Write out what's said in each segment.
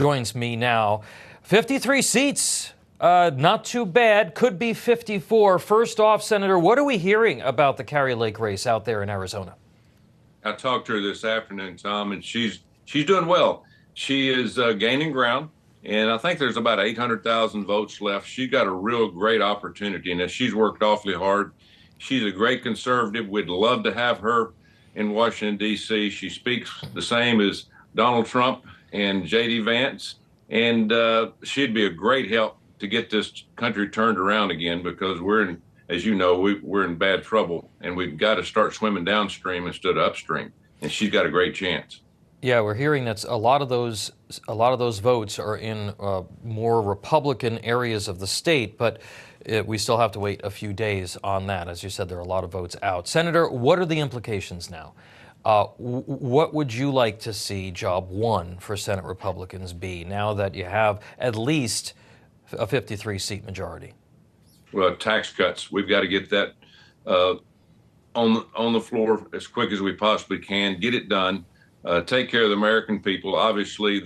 Joins me now. 53 seats, not too bad. Could be 54. First off, Senator, what are we hearing about the Kari Lake race out there in Arizona? I talked to her this afternoon, Tom, and she's doing well. She is gaining ground, and I think there's about 800,000 votes left. She got a real great opportunity, and she's worked awfully hard. She's a great conservative. We'd love to have her in Washington, D.C. She speaks the same as Donald Trump and J.D. Vance, and she'd be a great help to get this country turned around again, because we're in, as you know, we're in bad trouble, and we've got to start swimming downstream instead of upstream. And she's got a great chance. Yeah, we're hearing that a lot of those votes are in more Republican areas of the state, but we still have to wait a few days on that. As you said, there are a lot of votes out. Senator, what are the implications now? What would you like to see job one for Senate Republicans be now that you have at least a 53-seat majority? Well, tax cuts. We've got to get that on the floor as quick as we possibly can. Get it done. Take care of the American people. Obviously,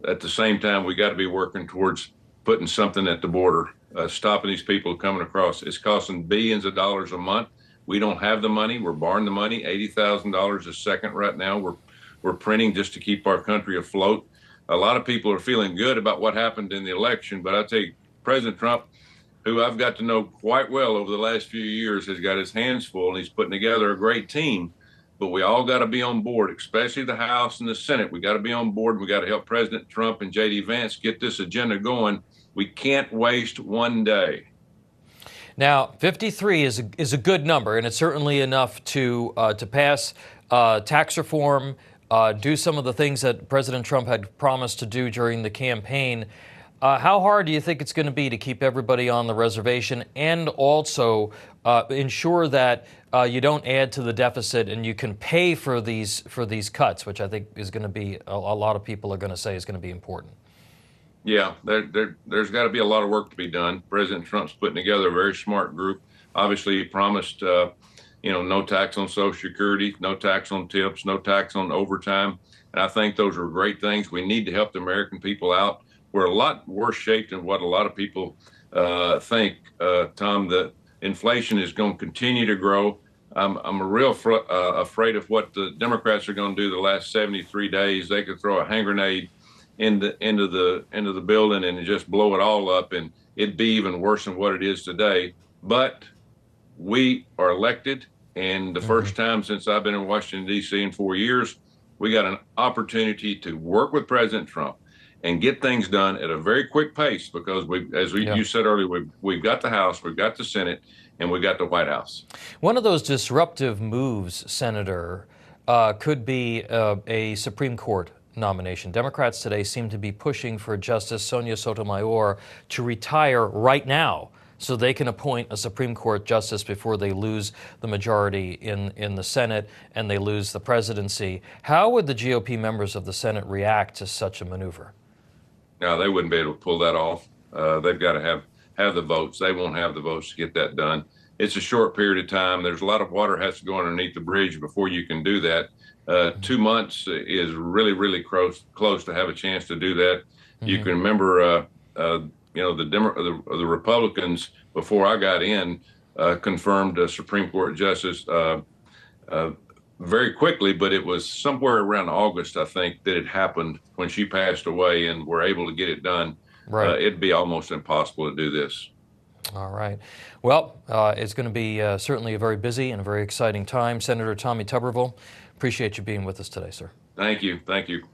at the same time, we got to be working towards putting something at the border, stopping these people coming across. It's costing billions of dollars a month. We don't have the money. We're borrowing the money, $80,000 a second right now. We're printing just to keep our country afloat. A lot of people are feeling good about what happened in the election, but I tell you, President Trump, who I've got to know quite well over the last few years, has got his hands full, and he's putting together a great team. But we all got to be on board, especially the House and the Senate. We got to be on board. We got to help President Trump and J.D. Vance get this agenda going. We can't waste one day. Now, 53 is a good number, and it's certainly enough to pass tax reform, do some of the things that President Trump had promised to do during the campaign. How hard do you think it's going to be to keep everybody on the reservation, and also ensure that you don't add to the deficit and you can pay for these cuts, which I think is going to be a lot of people are going to say is going to be important? Yeah, there's got to be a lot of work to be done. President Trump's putting together a very smart group. Obviously, he promised, no tax on Social Security, no tax on tips, no tax on overtime. And I think those are great things. We need to help the American people out. We're a lot worse shape than what a lot of people think, Tom. The inflation is going to continue to grow. I'm real afraid of what the Democrats are going to do the last 73 days. They could throw a hand grenade into the building and just blow it all up, and it'd be even worse than what it is today. But we are elected, and the first time since I've been in Washington, D.C. in 4 years, we got an opportunity to work with President Trump and get things done at a very quick pace, because you said earlier, we've got the House, we've got the Senate, and we've got the White House. One of those disruptive moves, Senator, could be a Supreme Court nomination. Democrats today seem to be pushing for Justice Sonia Sotomayor to retire right now so they can appoint a Supreme Court justice before they lose the majority in the Senate and they lose the presidency. How would the GOP members of the Senate react to such a maneuver? No, they wouldn't be able to pull that off. They've got to have the votes. They won't have the votes to get that done. It's a short period of time. There's a lot of water has to go underneath the bridge before you can do that. 2 months is really, really close to have a chance to do that. You can remember, the Republicans, before I got in, confirmed a Supreme Court justice very quickly, but it was somewhere around August, I think, that it happened when she passed away, and we're able to get it done. Right. It'd be almost impossible to do this. All right. Well, it's going to be certainly a very busy and a very exciting time. Senator Tommy Tuberville, appreciate you being with us today, sir. Thank you. Thank you.